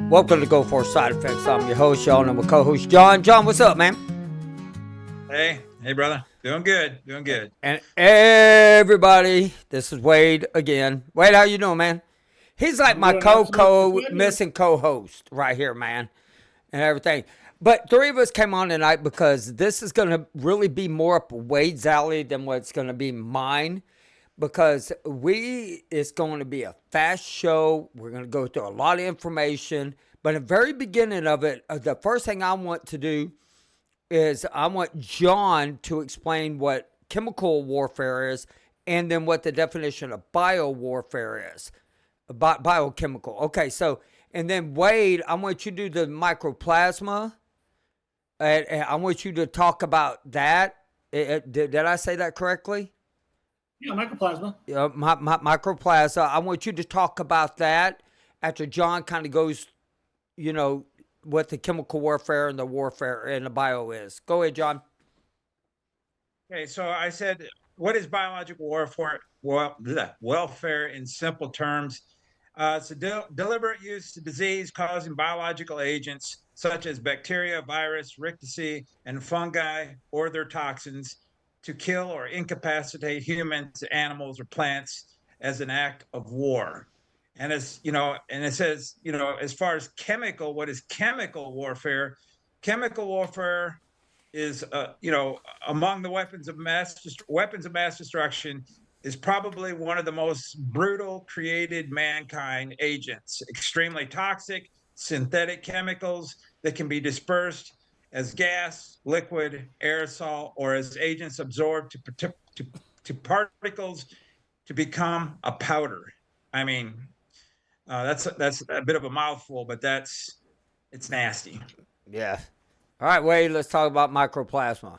Welcome to Go For Side Effects. I'm your host, y'all, and my co-host, John. John, what's up, man? Hey, brother. Doing good. And everybody, this is Wade again. Wade, how you doing, man? He's like my missing co-host right here, man, and everything. But three of us came on tonight because this is going to really be more up Wade's alley than what's going to be mine. Because it's going to be a fast show. We're going to go through a lot of information. But at the very beginning of it, the first thing I want to do is I want John to explain what chemical warfare is and then what the definition of biowarfare is. Biochemical. Okay, so, and then Wade, I want you to do the mycoplasma. And I want you to talk about that. Did I say that correctly? Yeah, mycoplasma. Mycoplasma. I want you to talk about that after John kind of goes, what the chemical warfare and the warfare and the bio is. Go ahead, John. Okay, so I said, what is biological warfare? Welfare in simple terms. It's a deliberate use of disease-causing biological agents such as bacteria, virus, rictus, and fungi or their toxins to kill or incapacitate humans, animals, or plants as an act of war. And as and it says, as far as what is chemical warfare? Chemical warfare is, among the weapons of mass destruction, is probably one of the most brutal created mankind agents. Extremely toxic, synthetic chemicals that can be dispersed as gas, liquid, aerosol, or as agents absorbed to particles to become a powder. I mean, that's a bit of a mouthful, but it's nasty. Yeah. All right, Wade, let's talk about mycoplasma.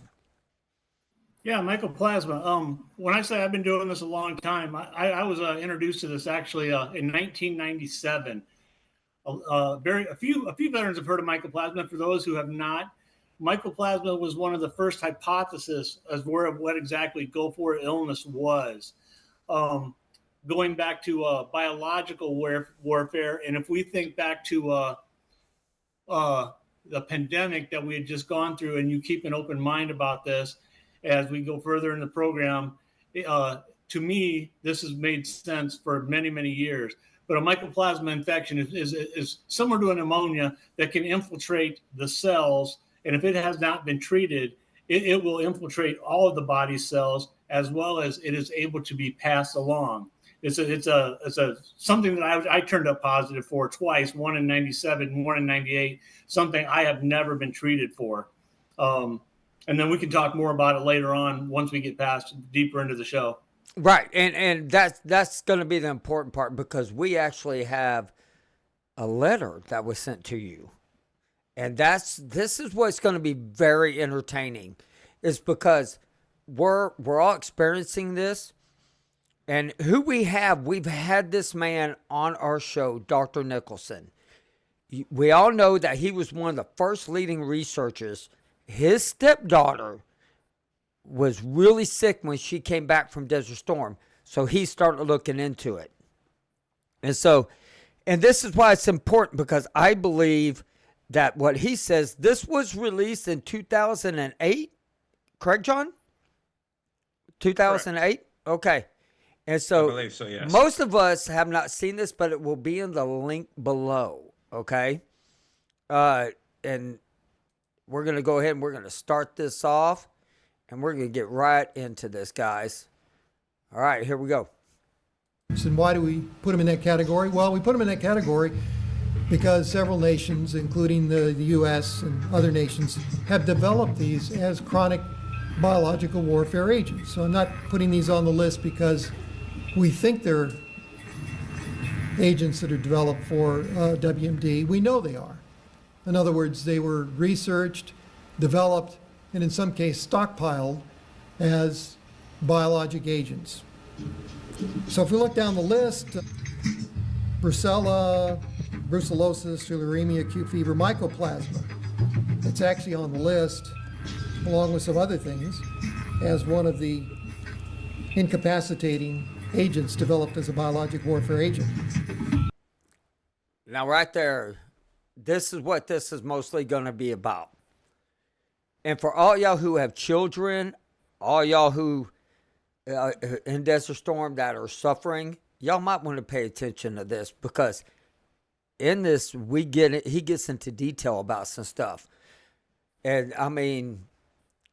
Yeah, mycoplasma. When I say I've been doing this a long time, I was introduced to this actually in 1997. A few veterans have heard of mycoplasma. For those who have not, mycoplasma was one of the first hypotheses as what exactly Go For illness was. Going back to biological warfare, and if we think back to the pandemic that we had just gone through, and you keep an open mind about this as we go further in the program, to me, this has made sense for many, many years. But a mycoplasma infection is similar to a pneumonia that can infiltrate the cells. And if it has not been treated, it will infiltrate all of the body's cells, as well as it is able to be passed along. It's something that I turned up positive for twice, one in 97, one in 98, something I have never been treated for. And then we can talk more about it later on once we get past deeper into the show. Right. And that's going to be the important part, because we actually have a letter that was sent to you. And this is what's going to be very entertaining, is because we're all experiencing this. And we've had this man on our show, Dr. Nicholson. We all know that he was one of the first leading researchers. His stepdaughter was really sick when she came back from Desert Storm. So he started looking into it. And this is why it's important, because I believe that what he says, this was released in 2008. Correct, John? 2008? Correct. Okay. And so, I believe so, yes. Most of us have not seen this, but it will be in the link below. Okay. And we're going to go ahead and we're going to start this off, and we're going to get right into this, guys. All right, here we go. And why do we put them in that category? Well, we put them in that category because several nations, including the U.S. and other nations, have developed these as chronic biological warfare agents. So I'm not putting these on the list because we think they're agents that are developed for WMD. We know they are. In other words, they were researched, developed, and in some case stockpiled as biologic agents. So if we look down the list, brucella, brucellosis, tularemia, acute fever, mycoplasma, it's actually on the list, along with some other things, as one of the incapacitating agents developed as a biologic warfare agent. Now, right there, this is what this is mostly going to be about. And for all y'all who have children, all y'all who in Desert Storm that are suffering, y'all might want to pay attention to this, because in this he gets into detail about some stuff. And I mean,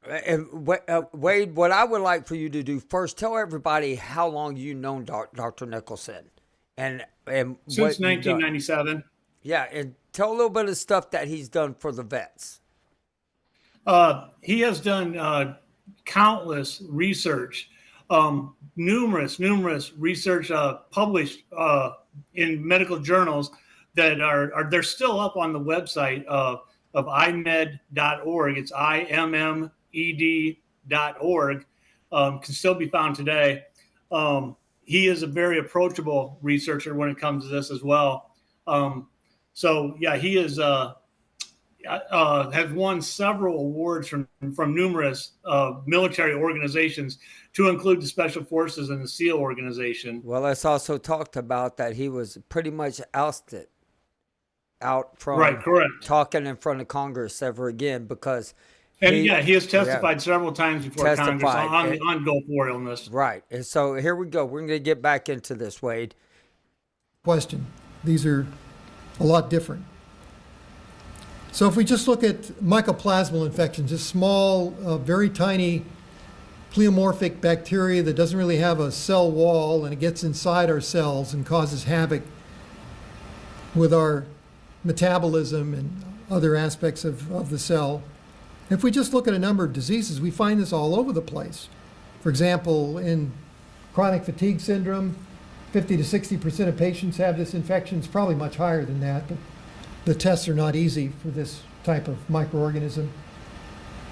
Wade, what I would like for you to do first, tell everybody how long you've known Dr. Nicholson, and Since 1997. Yeah, and tell a little bit of stuff that he's done for the vets. He has done countless research, numerous research published in medical journals that they're still up on the website of imed.org. It's IMMED.org. Can still be found today. He is a very approachable researcher when it comes to this as well. So yeah, he is has won several awards from numerous military organizations, to include the Special Forces and the SEAL organization. Well, it's also talked about that he was pretty much ousted out from correct. talking in front of Congress ever again, because he has testified several times before Congress on Gulf War illness. Right. And so here we go. We're going to get back into this, Wade. Question. These are a lot different. So if we just look at mycoplasmal infections, just small, very tiny pleomorphic bacteria that doesn't really have a cell wall, and it gets inside our cells and causes havoc with our metabolism and other aspects of the cell. If we just look at a number of diseases, we find this all over the place. For example, in chronic fatigue syndrome, 50 to 60% of patients have this infection. It's probably much higher than that, but the tests are not easy for this type of microorganism.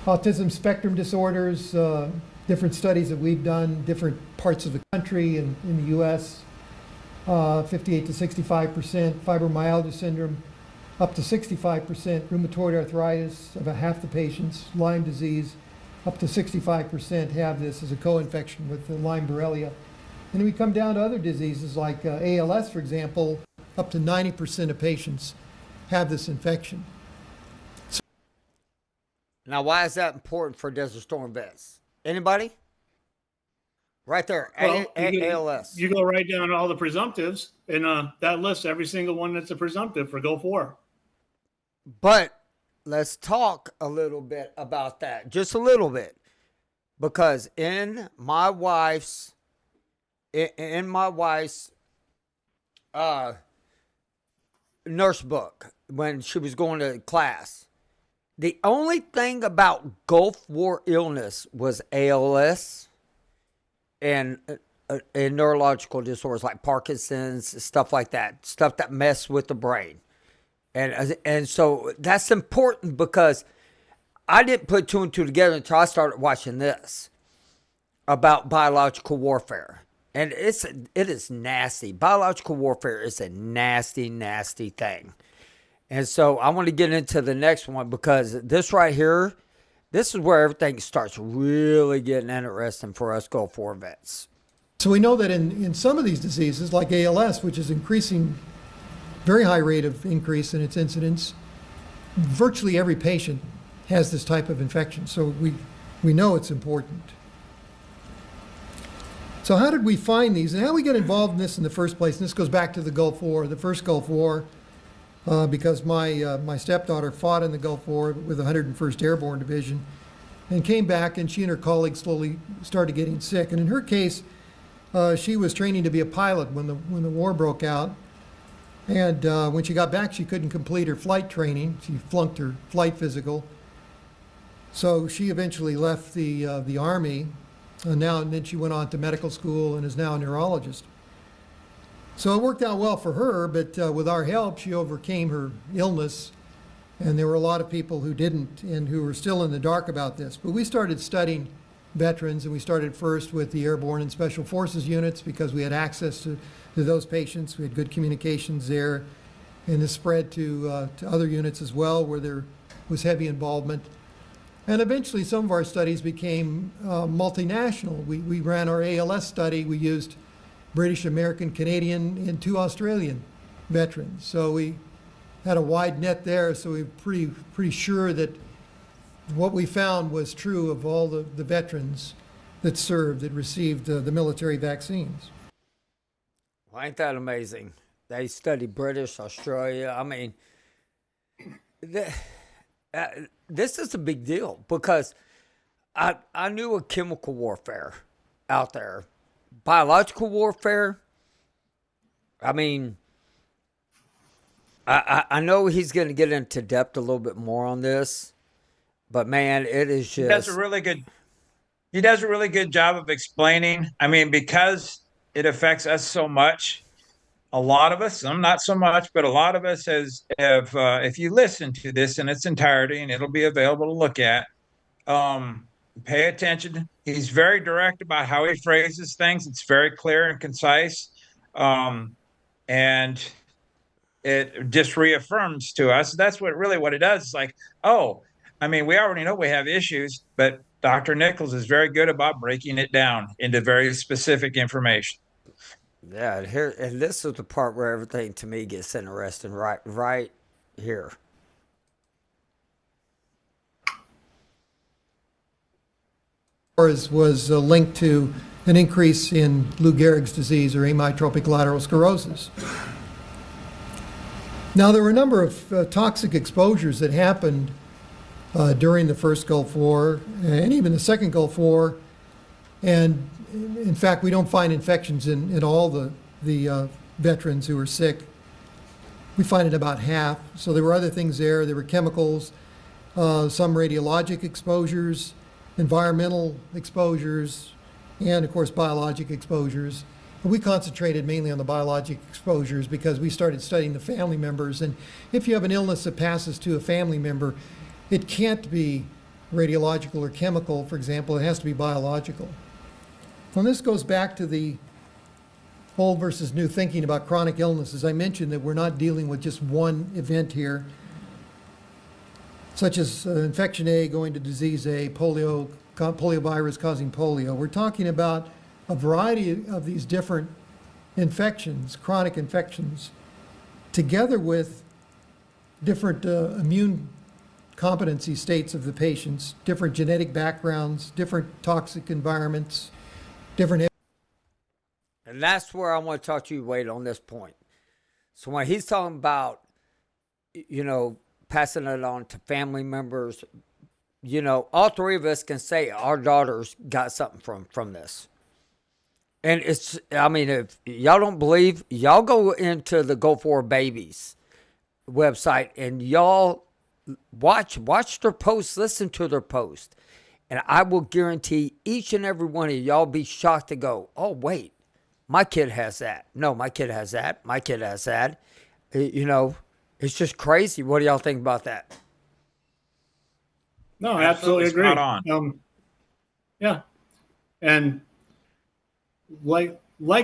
Autism spectrum disorders, different studies that we've done, different parts of the country in the US, 58 to 65%, fibromyalgia syndrome, up to 65%, rheumatoid arthritis, about half the patients, Lyme disease, up to 65% have this as a co-infection with the Lyme Borrelia. And then we come down to other diseases like ALS, for example, up to 90% of patients have this infection. Now, why is that important for Desert Storm vets? Anybody? Right there, well, ALS. You go right down to all the presumptives, and that lists every single one that's a presumptive for Gulf War. But let's talk a little bit about that, just a little bit, because in my wife's nurse book, when she was going to class, the only thing about Gulf War illness was ALS and neurological disorders like Parkinson's, stuff like that, stuff that mess with the brain. And so that's important, because I didn't put two and two together until I started watching this about biological warfare. And it is nasty. Biological warfare is a nasty, nasty thing. And so I want to get into the next one, because this right here, this is where everything starts really getting interesting for us Gulf War vets. So we know that in some of these diseases, like ALS, which is increasing, very high rate of increase in its incidence, virtually every patient has this type of infection. So we know it's important. So how did we find these, and how we get involved in this in the first place? And this goes back to the Gulf War, the first Gulf War, because my stepdaughter fought in the Gulf War with the 101st Airborne Division, and came back, and she and her colleagues slowly started getting sick. And in her case, she was training to be a pilot when the war broke out. And when she got back, she couldn't complete her flight training. She flunked her flight physical. So she eventually left the Army, and then she went on to medical school and is now a neurologist. So it worked out well for her, but with our help, she overcame her illness. And there were a lot of people who didn't, and who were still in the dark about this. But we started studying veterans, and we started first with the Airborne and Special Forces units, because we had access to those patients. We had good communications there, and this spread to other units as well, where there was heavy involvement. And eventually some of our studies became multinational. We ran our ALS study. We used British, American, Canadian, and 2 Australian veterans. So we had a wide net there, so we're pretty sure that what we found was true of all the veterans that served, that received the military vaccines. Well, ain't that amazing? They study British, Australia. I mean, this is a big deal because I knew a chemical warfare out there. Biological warfare, I mean, I know he's going to get into depth a little bit more on this, but man, it is just... He does a really good job of explaining. I mean, because it affects us so much, a lot of us, some not so much, but a lot of us if you listen to this in its entirety, and it'll be available to look at, pay attention. He's very direct about how he phrases things. It's very clear and concise. And it just reaffirms to us. That's what it does. It's like, oh, I mean, we already know we have issues, but Dr. Nichols is very good about breaking it down into very specific information. Yeah, and this is the part where everything to me gets interesting, right here. Was linked to an increase in Lou Gehrig's disease, or amyotrophic lateral sclerosis. Now, there were a number of toxic exposures that happened during the first Gulf War and even the second Gulf War. And in fact, we don't find infections in all the veterans who were sick. We find it about half. So there were other things there. There were chemicals, some radiologic exposures, environmental exposures, and of course biologic exposures. We concentrated mainly on the biologic exposures because we started studying the family members. And if you have an illness that passes to a family member, it can't be radiological or chemical, for example. It has to be biological. And this goes back to the old versus new thinking about chronic illnesses. I mentioned that we're not dealing with just one event here, such as infection A going to disease A, poliovirus causing polio. We're talking about a variety of these different infections, chronic infections, together with different immune competency states of the patients, different genetic backgrounds, different toxic environments, different... And that's where I want to talk to you, Wade, on this point. So when he's talking about, passing it on to family members, all three of us can say our daughters got something from this. And if y'all don't believe, y'all go into the Gulf War Babies website and y'all watch their posts, listen to their posts. And I will guarantee each and every one of y'all be shocked to go, oh, wait, my kid has that. No, my kid has that. My kid has that. It's just crazy. What do y'all think about that? No, I absolutely agree. Spot on. Yeah. And like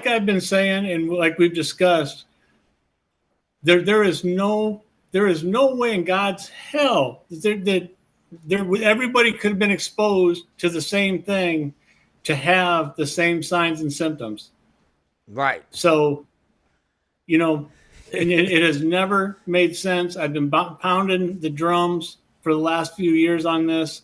I've been saying, and like we've discussed, there is no way in God's hell that everybody could have been exposed to the same thing to have the same signs and symptoms. Right. So, and it has never made sense. I've been pounding the drums for the last few years on this.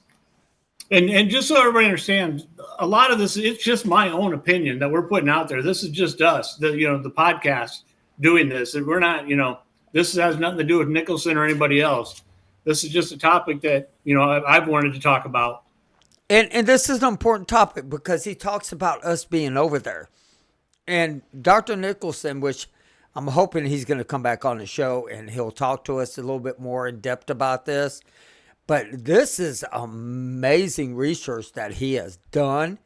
And just so everybody understands, a lot of this, it's just my own opinion that we're putting out there. This is just us, the podcast doing this. And we're not, this has nothing to do with Nicholson or anybody else. This is just a topic that, I've wanted to talk about. And this is an important topic because he talks about us being over there. And Dr. Nicholson, which I'm hoping he's going to come back on the show and he'll talk to us a little bit more in depth about this. But this is amazing research that he has done.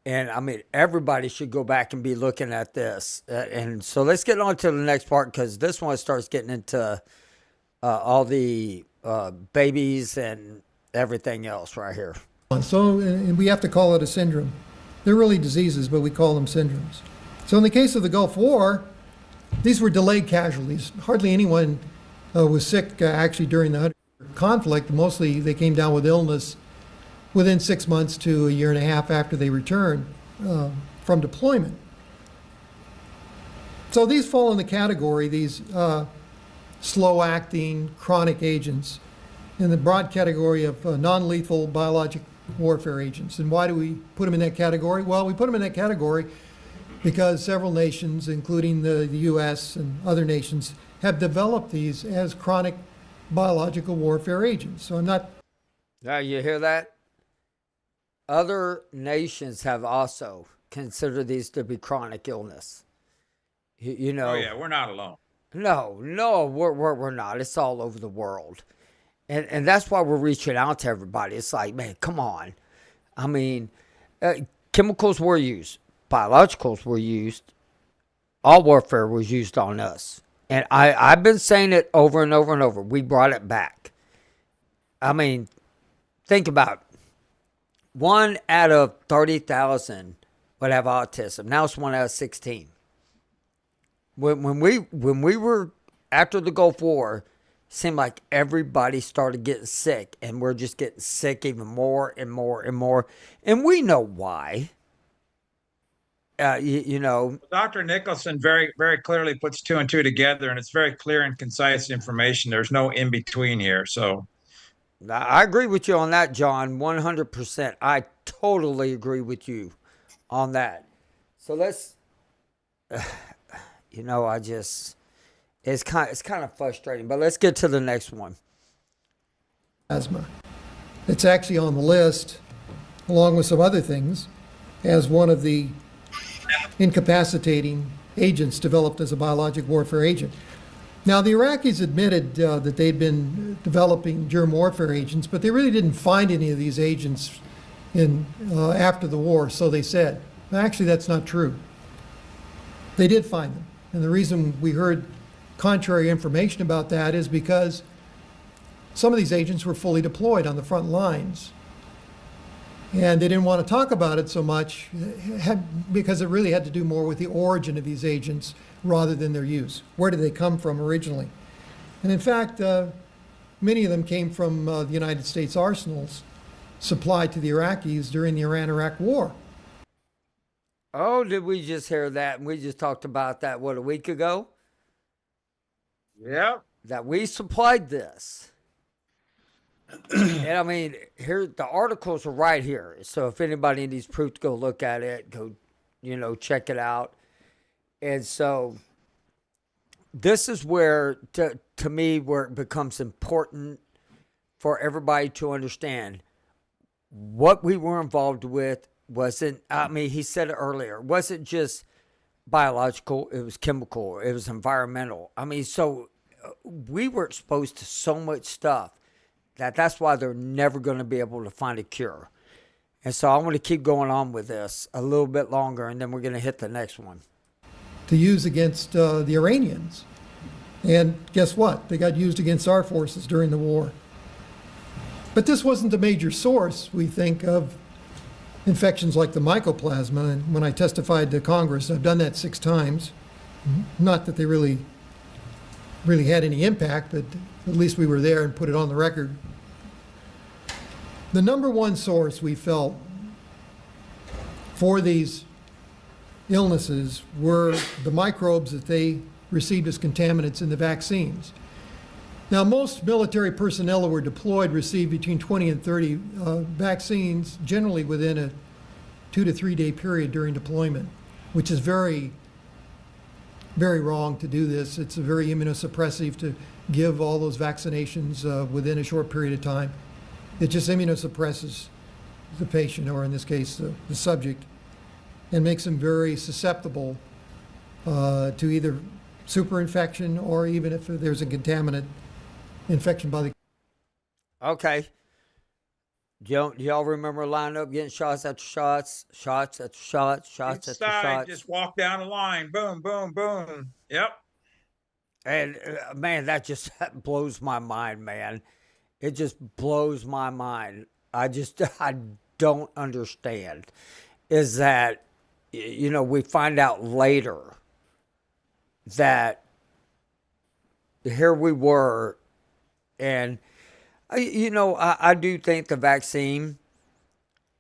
And everybody should go back and be looking at this. And so let's get on to the next part because this one starts getting into all the babies and everything else right here. So and we have to call it a syndrome. They're really diseases, but we call them syndromes. So in the case of the Gulf War, these were delayed casualties. Hardly anyone was sick actually during the conflict. Mostly they came down with illness within 6 months to a year and a half after they returned from deployment. So these fall in the category, these slow-acting chronic agents in the broad category of non-lethal biologic warfare agents. And why do we put them in that category? Well, we put them in that category because several nations, including the U.S. and other nations, have developed these as chronic biological warfare agents. So I'm not... Now, you hear that? Other nations have also considered these to be chronic illness. You know. Oh yeah, we're not alone. No, we're not. It's all over the world. And that's why we're reaching out to everybody. It's like, man, come on. I mean, chemicals were used. Biologicals were used. All warfare was used on us. And I've been saying it over and over and over. We brought it back. I mean, think about it. 1 out of 30,000 would have autism. Now it's 1 out of 16. When we were after the Gulf War, it seemed like everybody started getting sick, and we're just getting sick even more and more and more. And we know why. You know, Dr. Nicholson very, very clearly puts 2 and 2 together, and it's very clear and concise information. There's no in between here. So I agree with you on that, John, 100%. I totally agree with you on that. So let's, you know, it's kind of frustrating, but let's get to the next one. Asthma. It's actually on the list, along with some other things, as one of the incapacitating agents developed as a biologic warfare agent. Now, the Iraqis admitted that they'd been developing germ warfare agents, but they really didn't find any of these agents after the war, so they said. Actually, that's not true. They did find them. And the reason we heard contrary information about that is because some of these agents were fully deployed on the front lines. And they didn't want to talk about it so much because it really had to do more with the origin of these agents rather than their use. Where did they come from originally? And in fact, many of them came from the United States arsenals supplied to the Iraqis during the Iran-Iraq War. Oh, did we just hear that? And we just talked about that, a week ago? yeah, That we supplied this. And I mean, here the articles are right here. So if anybody needs proof, go look at it. Go, check it out. And so this is where, to me, where it becomes important for everybody to understand what we were involved with wasn't, I mean, he said it earlier, it wasn't just biological, it was chemical, it was environmental. I mean, so we were exposed to so much stuff that's why they're never going to be able to find a cure. And so I want to keep going on with this a little bit longer, and then we're going to hit the next one. To use against the Iranians. And guess what? They got used against our forces during the war. But this wasn't the major source, we think, of infections like the mycoplasma. And when I testified to Congress, I've done that 6 times. Not that they really had any impact, but at least we were there and put it on the record. The number one source we felt for these illnesses were the microbes that they received as contaminants in the vaccines. Now, most military personnel that were deployed received between 20 and 30 vaccines, generally within a 2 to 3 day period during deployment, which is very, very wrong to do this. It's very immunosuppressive to give all those vaccinations within a short period of time. It just immunosuppresses the patient, or in this case, the subject, and makes them very susceptible to either superinfection or even if there's a contaminant infection by the... Okay. Do y'all remember lining up, getting shots after shots, shots after shots, shots after shots? Just walk down the line, boom, boom, boom. Yep. And man, that blows my mind, man. It just blows my mind. I don't understand. Is that, we find out later that here we were, and I do think the vaccine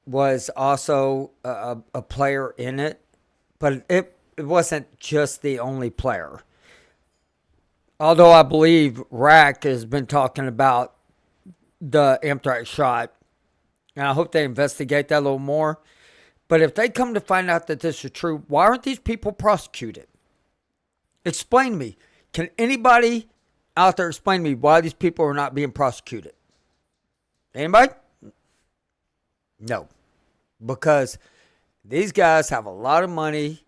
was also a player in it, but it wasn't just the only player. Although I believe RAC has been talking about the anthrax shot, and I hope they investigate that a little more. But if they come to find out that this is true, why aren't these people prosecuted? Explain to me. Can anybody out there explain to me why these people are not being prosecuted? Anybody? No. Because these guys have a lot of money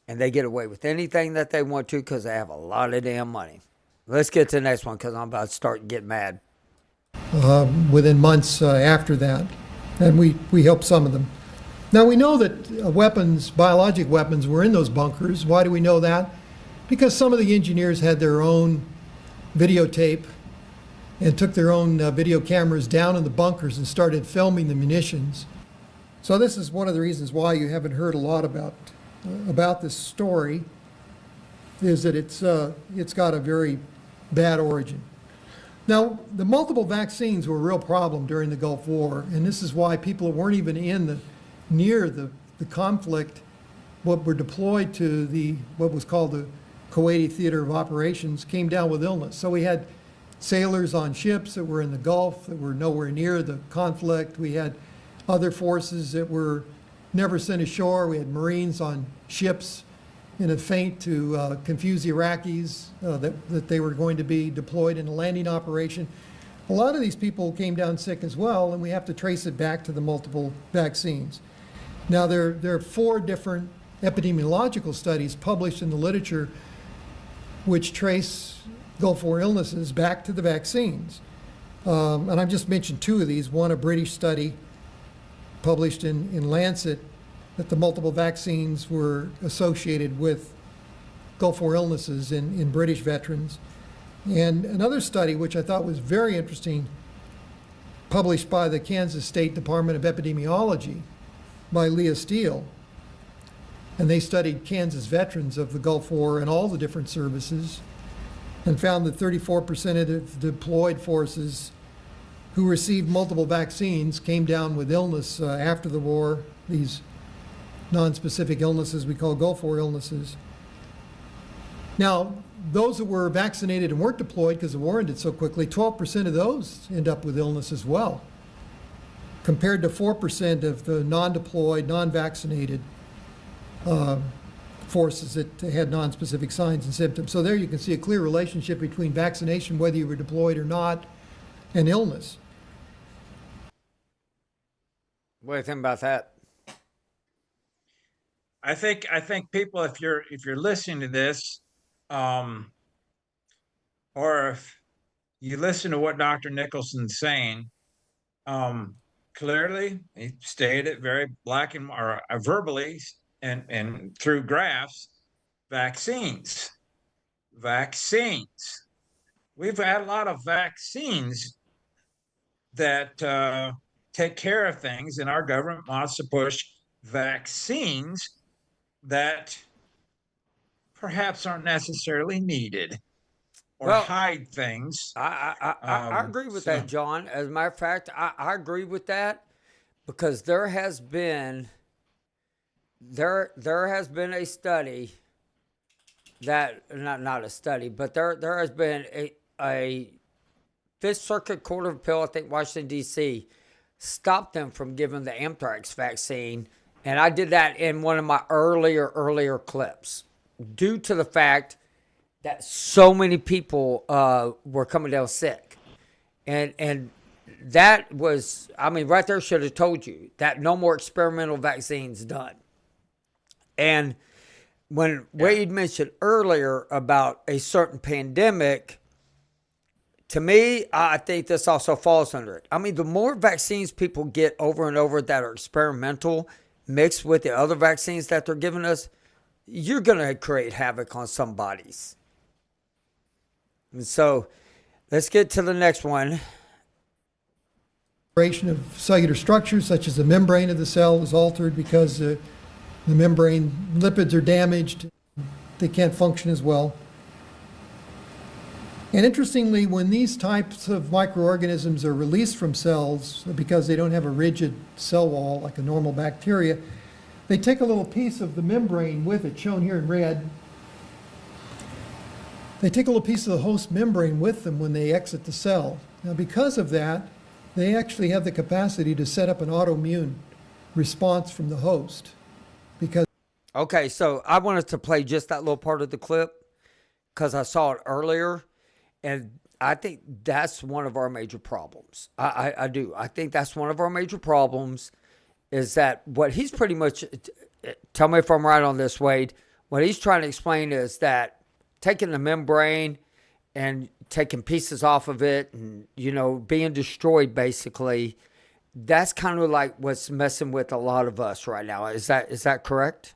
and they get away with anything that they want to because they have a lot of damn money. Let's get to the next one because I'm about to start getting mad. Within months after that, and we helped some of them. Now we know that biologic weapons were in those bunkers. Why do we know that? Because some of the engineers had their own videotape and took their own video cameras down in the bunkers and started filming the munitions. So this is one of the reasons why you haven't heard a lot about this story, is that it's got a very bad origin. Now, the multiple vaccines were a real problem during the Gulf War, and this is why people weren't even near the conflict, what were deployed to what was called the Kuwaiti Theater of Operations, came down with illness. So we had sailors on ships that were in the Gulf that were nowhere near the conflict. We had other forces that were never sent ashore. We had Marines on ships in a feint to confuse the Iraqis that they were going to be deployed in a landing operation. A lot of these people came down sick as well, and we have to trace it back to the multiple vaccines. Now, there are 4 different epidemiological studies published in the literature which trace Gulf War illnesses back to the vaccines. And I've just mentioned 2 of these. One, a British study published in Lancet, that the multiple vaccines were associated with Gulf War illnesses in British veterans. And another study, which I thought was very interesting, published by the Kansas State Department of Epidemiology by Leah Steele. And they studied Kansas veterans of the Gulf War and all the different services, and found that 34% of the deployed forces who received multiple vaccines came down with illness after the war, these non-specific illnesses we call Gulf War illnesses. Now, those that were vaccinated and weren't deployed because the war ended so quickly, 12% of those end up with illness as well, compared to 4% of the non-deployed, non-vaccinated forces that had non-specific signs and symptoms. So there you can see a clear relationship between vaccination, whether you were deployed or not, and illness. What do you think about that? I think people, if you're listening to this, or if you listen to what Dr. Nicholson's saying, clearly he stated it very black and or verbally and through graphs. Vaccines. We've had a lot of vaccines that take care of things, and our government wants to push vaccines that perhaps aren't necessarily needed or hide things. I agree with that, John. As a matter of fact, I agree with that, because there has been a study that not a study, but there has been a Fifth Circuit Court of Appeal, I think Washington D.C., stopped them from giving the anthrax vaccine. And I did that in one of my earlier clips, due to the fact that so many people were coming down sick. And that was, I mean, right there should have told you that no more experimental vaccines done. And when Wade mentioned earlier about a certain pandemic, to me, I think this also falls under it. I mean, the more vaccines people get over and over that are experimental, mixed with the other vaccines that they're giving us, you're going to create havoc on some bodies. And so let's get to the next one. Of cellular structures, such as the membrane of the cell, is altered because the membrane lipids are damaged. They can't function as well. And interestingly, when these types of microorganisms are released from cells, because they don't have a rigid cell wall like a normal bacteria, they take a little piece of the membrane with it, shown here in red. they take a little piece of the host membrane with them when they exit the cell. Now, because of that, they actually have the capacity to set up an autoimmune response from the host. Because Okay, so I wanted to play just that little part of the clip because I saw it earlier, and I think that's one of our major problems. I do. I think that's one of our major problems is that what he's pretty much, tell me if I'm right on this, Wade, what he's trying to explain is that taking the membrane and taking pieces off of it and, being destroyed basically, that's kind of like what's messing with a lot of us right now. Is that correct?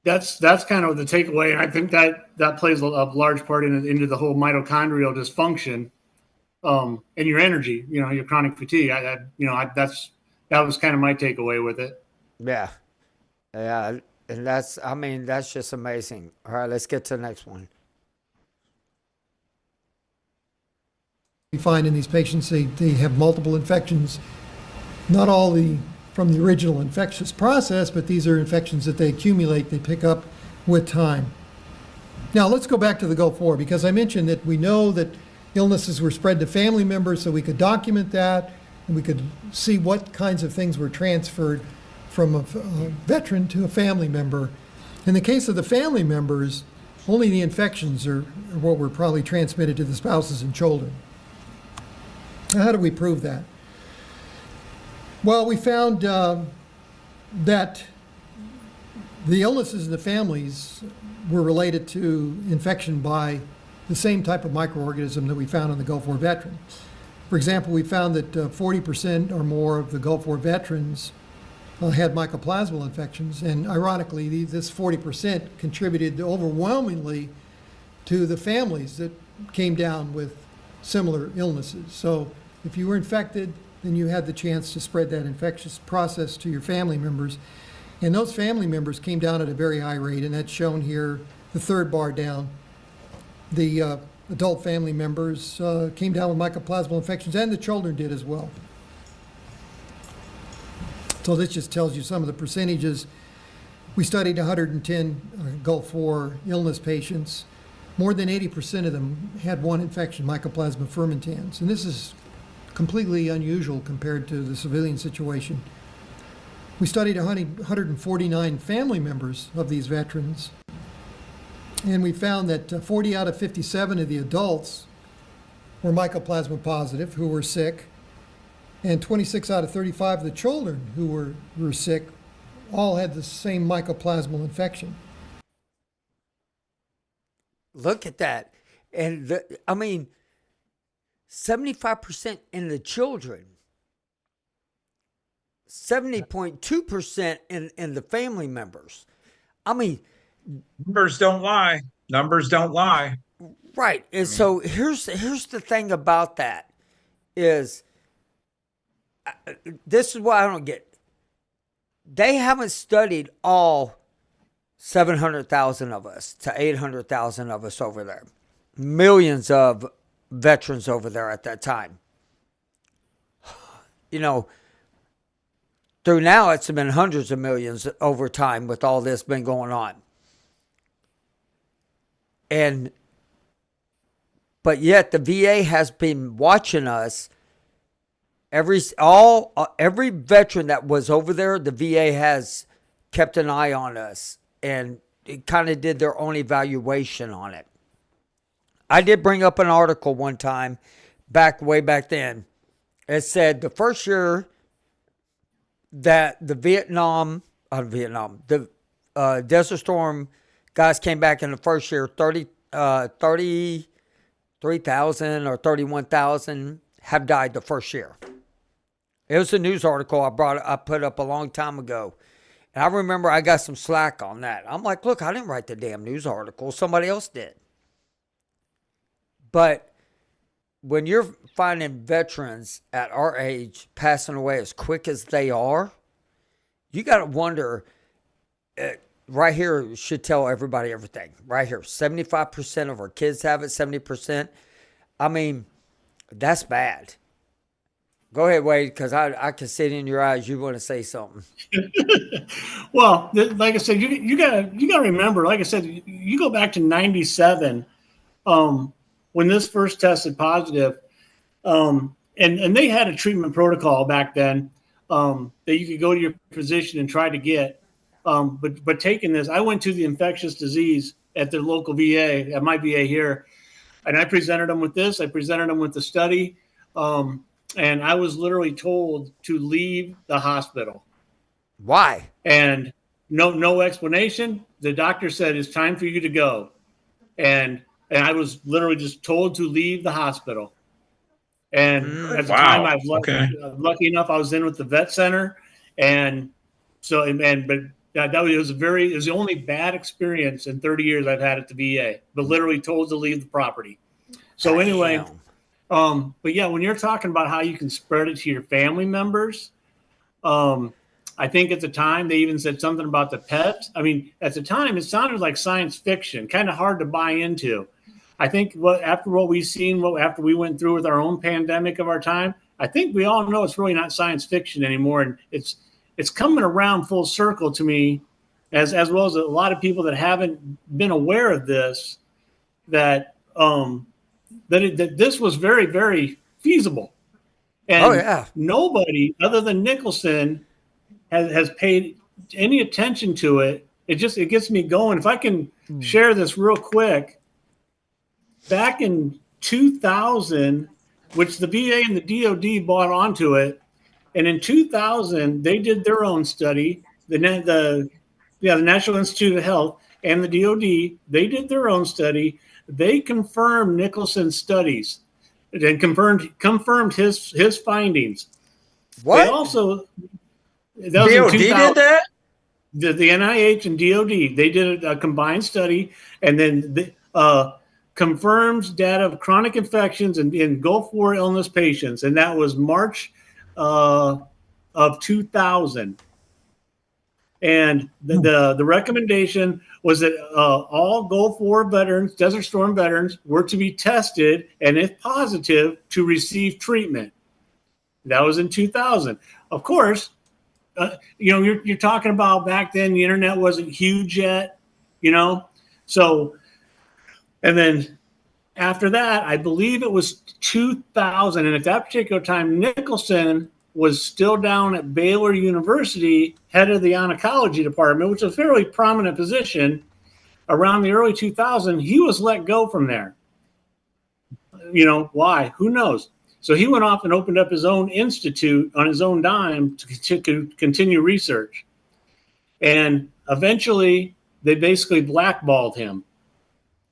That's kind of the takeaway, and I think that plays a large part into the whole mitochondrial dysfunction, and your energy. Your chronic fatigue. That was kind of my takeaway with it. Yeah, and that's just amazing. All right, let's get to the next one. we find in these patients, they have multiple infections, not all from the original infectious process, but these are infections that they accumulate, they pick up with time. Now let's go back to the Gulf War, because I mentioned that we know that illnesses were spread to family members, so we could document that, and we could see what kinds of things were transferred from a veteran to a family member. In the case of the family members, only the infections are what were probably transmitted to the spouses and children. Now, how do we prove that? Well, we found that the illnesses in the families were related to infection by the same type of microorganism that we found in the Gulf War veteran. For example, we found that 40% or more of the Gulf War veterans had mycoplasmal infections, and ironically, this 40% contributed overwhelmingly to the families that came down with similar illnesses. So if you were infected, then you had the chance to spread that infectious process to your family members. And those family members came down at a very high rate, and that's shown here, the third bar down. The adult family members came down with mycoplasmal infections, and the children did as well. So this just tells you some of the percentages. We studied 110 Gulf War illness patients. More than 80% of them had one infection, Mycoplasma fermentans. And this is completely unusual compared to the civilian situation. We studied 149 family members of these veterans. And we found that 40 out of 57 of the adults were Mycoplasma positive who were sick. And 26 out of 35 of the children who were sick all had the same mycoplasmal infection. Look at that. And 75% in the children, 70.2% in the family members. Numbers don't lie. Numbers don't lie. Right. And so here's the thing about that is, this is what I don't get. They haven't studied all 700,000 of us to 800,000 of us over there. Millions of veterans over there at that time. Through now it's been hundreds of millions over time with all this been going on. But yet the VA has been watching us. Every veteran that was over there, the VA has kept an eye on us, and it kind of did their own evaluation on it. I did bring up an article one time, way back then. It said the first year that the Desert Storm guys came back in the first year, 33,000 or 31,000 have died the first year. It was a news article I put up a long time ago. And I remember I got some slack on that. I'm like, look, I didn't write the damn news article. Somebody else did. But when you're finding veterans at our age passing away as quick as they are, you got to wonder, right here should tell everybody everything. Right here, 75% of our kids have it, 70%. That's bad. Go ahead, Wade, because I can see it in your eyes. You want to say something. Well, like I said, you gotta remember, like I said, you go back to 97 when this first tested positive, and they had a treatment protocol back then that you could go to your physician and try to get. But taking this, I went to the infectious disease at the local VA, at my VA here, and I presented them with this. I presented them with the study, and I was literally told to leave the hospital. Why? And no explanation. The doctor said it's time for you to go, and I was literally just told to leave the hospital. And at the time, I was lucky enough, I was in with the vet center, and so but it was the only bad experience in 30 years I've had at the VA. But literally told to leave the property. So anyway, but yeah, when you're talking about how you can spread it to your family members, I think at the time they even said something about the pets. I mean, at the time it sounded like science fiction, kind of hard to buy into. I think after what we've seen, after we went through with our own pandemic of our time, I think we all know it's really not science fiction anymore, and it's coming around full circle to me, as well as a lot of people that haven't been aware of this, that this was very, very feasible, and nobody other than Nicholson has paid any attention to it. It gets me going. If I can share this real quick. Back in 2000, which the VA and the DOD bought onto it, and in 2000 they did their own study. The National Institute of Health and the DOD, they did their own study. They confirmed Nicholson's studies and confirmed his findings. What? They also DOD did that? The NIH and DOD, they did a combined study, and then confirms data of chronic infections in Gulf War illness patients, and that was March of 2000. And the recommendation was that all Gulf War veterans, Desert Storm veterans, were to be tested, and if positive, to receive treatment. That was in 2000. Of course, you're talking about back then, the internet wasn't huge yet, so. And then after that, I believe it was 2000. And at that particular time, Nicholson was still down at Baylor University, head of the oncology department, which is a fairly prominent position. Around the early 2000s, he was let go from there. Why? Who knows? So he went off and opened up his own institute on his own dime to continue research. And eventually, they basically blackballed him.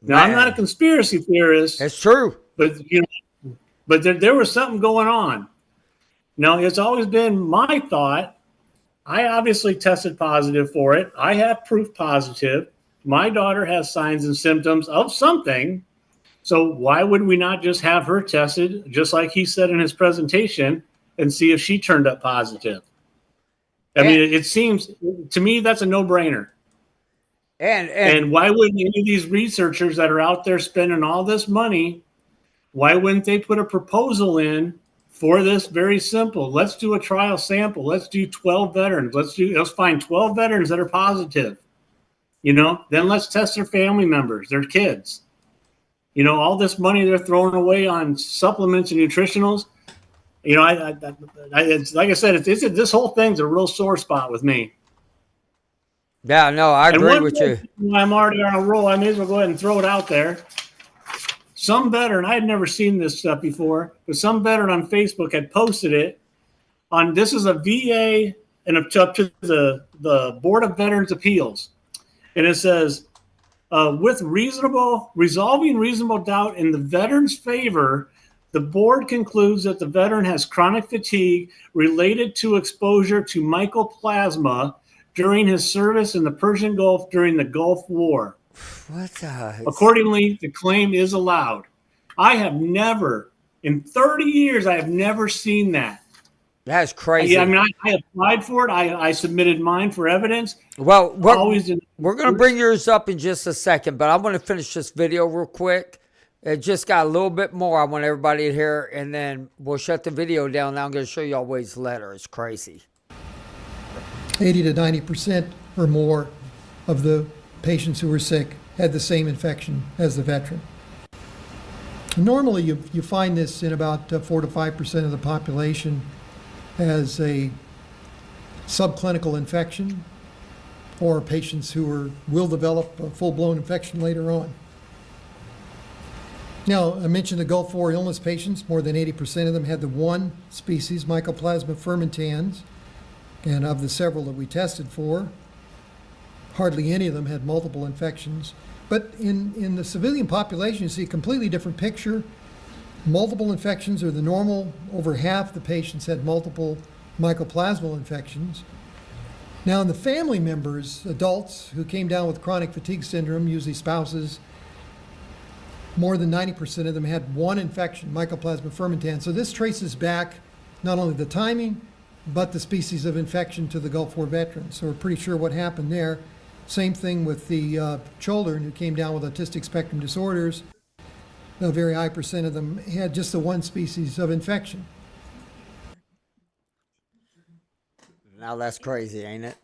Now, I'm not a conspiracy theorist. It's true. But there was something going on. Now, it's always been my thought. I obviously tested positive for it. I have proof positive. My daughter has signs and symptoms of something. So why would we not just have her tested, just like he said in his presentation, and see if she turned up positive? I mean, it seems to me that's a no-brainer. And why wouldn't any of these researchers that are out there spending all this money, why wouldn't they put a proposal in for this? Very simple. Let's do a trial sample. Let's do 12 veterans. Let's find 12 veterans that are positive. Then let's test their family members, their kids. All this money they're throwing away on supplements and nutritionals. It's, like I said, this whole thing's a real sore spot with me. Yeah, no, I agree with you. I'm already on a roll. I may as well go ahead and throw it out there. Some veteran, I had never seen this stuff before, but some veteran on Facebook had posted it on, this is a VA and up to the Board of Veterans Appeals. And it says, with resolving reasonable doubt in the veteran's favor, the board concludes that the veteran has chronic fatigue related to exposure to mycoplasma during his service in the Persian Gulf during the Gulf War. What the? Accordingly, the claim is allowed. I have never, in 30 years, I have never seen that. That's crazy. I mean, I applied for it. I submitted mine for evidence. Well, we're going to bring yours up in just a second, but I want to finish this video real quick. It just got a little bit more I want everybody to hear, and then we'll shut the video down. Now I'm going to show you all Wade's letter. It's crazy. 80 to 90% or more of the patients who were sick had the same infection as the veteran. Normally, you find this in about 4 to 5% of the population as a subclinical infection, or patients who will develop a full-blown infection later on. Now, I mentioned the Gulf War illness patients. More than 80% of them had the one species, Mycoplasma fermentans, and of the several that we tested for, hardly any of them had multiple infections. But in the civilian population, you see a completely different picture. Multiple infections are the normal. Over half the patients had multiple mycoplasmal infections. Now, in the family members, adults who came down with chronic fatigue syndrome, usually spouses, more than 90% of them had one infection, Mycoplasma fermentans. So this traces back not only the timing, but the species of infection to the Gulf War veterans. So we're pretty sure what happened there. Same thing with the children who came down with autistic spectrum disorders. A very high percent of them had just the one species of infection. Now that's crazy, ain't it?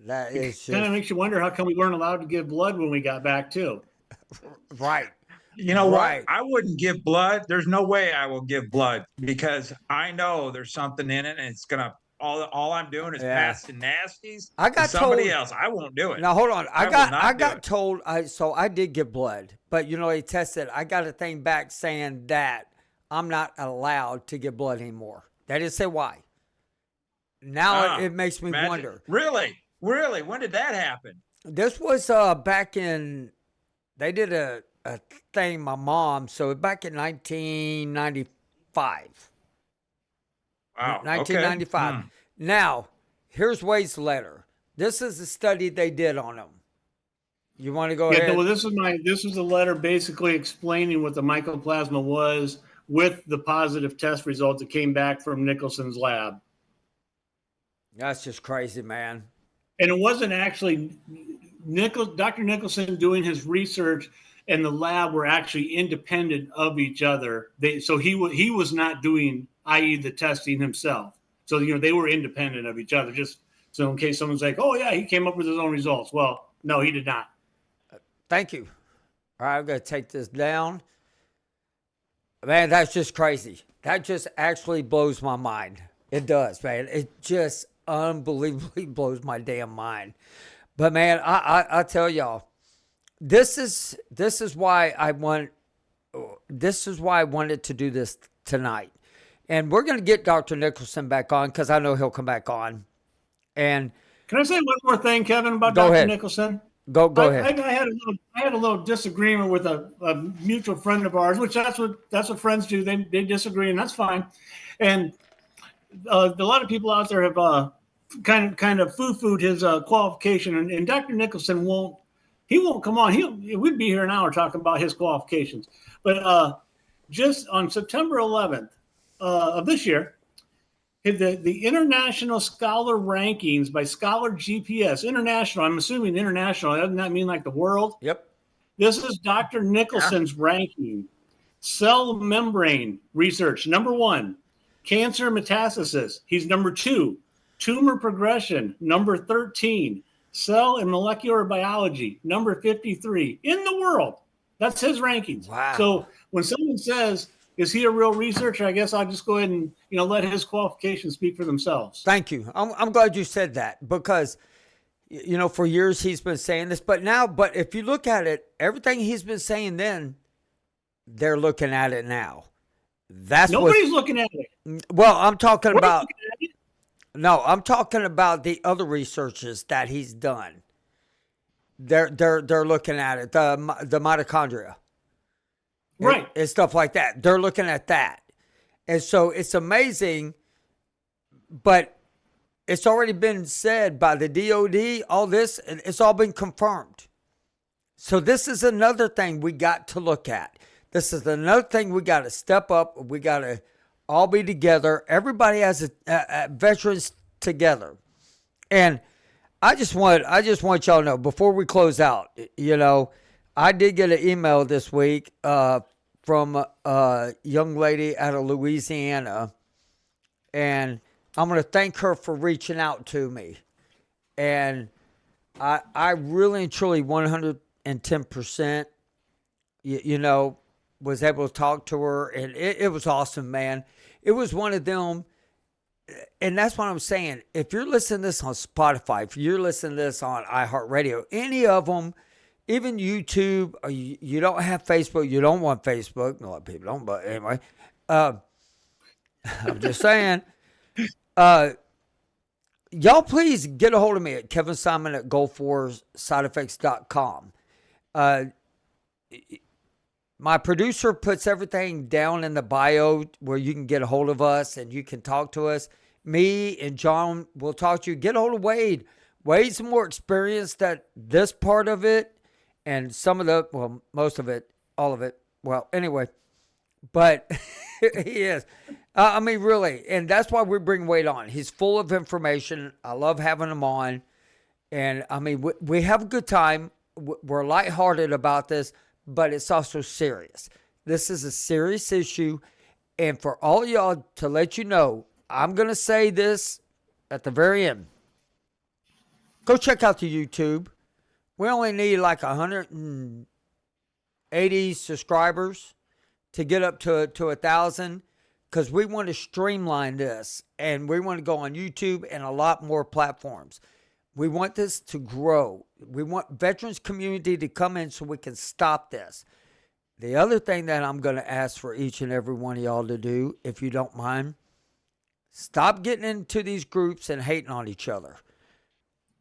That is Kind of just makes you wonder how come we weren't allowed to give blood when we got back too. right. You know Right. what? I wouldn't give blood. There's no way I will give blood because I know there's something in it and it's gonna all I'm doing is Yeah. passing nasties I to got somebody told- else. I won't do it. Now hold on. I will not I do got it. told so I did get blood, but you know they tested. I got a thing back saying that I'm not allowed to get blood anymore. They didn't say why. Now Ah, it makes me imagine- wonder. Really? When did that happen? This was back in they did a thing my mom, so back in 1995. Wow. 1995. Okay. Now, here's Wade's letter. This is the study they did on them. You want to go ahead? Well, this is the letter basically explaining what the mycoplasma was with the positive test results that came back from Nicholson's lab. That's just crazy, man. And it wasn't actually Dr. Nicholson doing his research and the lab were actually independent of each other. So he was not doing, i.e., the testing himself. So they were independent of each other. Just so in case someone's like, "Oh yeah, he came up with his own results." Well, no, he did not. Thank you. All right, I'm going to take this down. Man, that's just crazy. That just actually blows my mind. It does, man. It just unbelievably blows my damn mind. But man, I tell y'all, this is why I wanted to do this tonight. And we're going to get Dr. Nicholson back on because I know he'll come back on. And can I say one more thing, Kevin, about Go Dr. ahead. Nicholson? Go ahead. I had a little disagreement with a mutual friend of ours, which that's what friends do. They disagree, and that's fine. And a lot of people out there have kind of foo-fooed his qualification, and Dr. Nicholson won't come on. We'd be here an hour talking about his qualifications. But just on September 11th of this year, the International Scholar Rankings by Scholar GPS, international, I'm assuming international, doesn't that mean like the world? Yep. This is Dr. Nicholson's ranking. Cell membrane research, number 1. Cancer metastasis, he's number 2. Tumor progression, number 13. Cell and molecular biology, number 53 in the world. That's his rankings. Wow. So when someone says, is he a real researcher? I guess I'll just go ahead and let his qualifications speak for themselves. Thank you. I'm glad you said that because for years he's been saying this, but if you look at it, everything he's been saying then, they're looking at it now. Nobody's looking at it. Well, I'm talking We're about looking at it. no, I'm talking about the other researches that he's done. They're looking at it, the mitochondria. Right. And stuff like that. They're looking at that. And so it's amazing, but it's already been said by the DOD, all this, and it's all been confirmed. So this is another thing we got to look at. This is another thing we got to step up. We got to all be together. Everybody has veterans together. And I just want y'all to know before we close out, I did get an email this week from a young lady out of Louisiana, and I'm going to thank her for reaching out to me. And I really and truly 100% and 10%, you know, was able to talk to her, and it was awesome, man. It was one of them, and that's what I'm saying. If you're listening to this on Spotify, if you're listening to this on iHeartRadio, any of them, even YouTube, or you don't have Facebook, you don't want Facebook. A lot of people don't, but anyway, I'm just saying. Y'all please get a hold of me at Kevin Simon at goal4sideeffects.com. My producer puts everything down in the bio where you can get a hold of us and you can talk to us. Me and John will talk to you. Get a hold of Wade. Wade's more experienced at this part of it and some of the, well, most of it, all of it. Well, anyway, but he is. I mean, really. And that's why we bring Wade on. He's full of information. I love having him on. And I mean, we have a good time. We're lighthearted about this, but it's also serious. This is a serious issue. And for all y'all to let you know, I'm going to say this at the very end. Go check out the YouTube. We only need like 180 subscribers to get up to 1,000 because we want to streamline this and we want to go on YouTube and a lot more platforms. We want this to grow. We want veterans community to come in so we can stop this. The other thing that I'm going to ask for each and every one of y'all to do, if you don't mind, stop getting into these groups and hating on each other.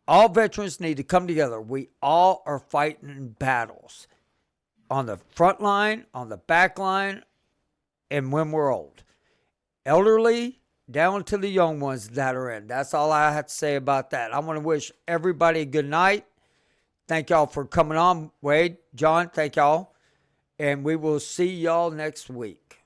All veterans need to come together. We all are fighting battles on the front line, on the back line, and when we're old. Elderly, down to the young ones that are in. That's all I have to say about that. I want to wish everybody a good night. Thank y'all for coming on. Wade, John, thank y'all. And we will see y'all next week.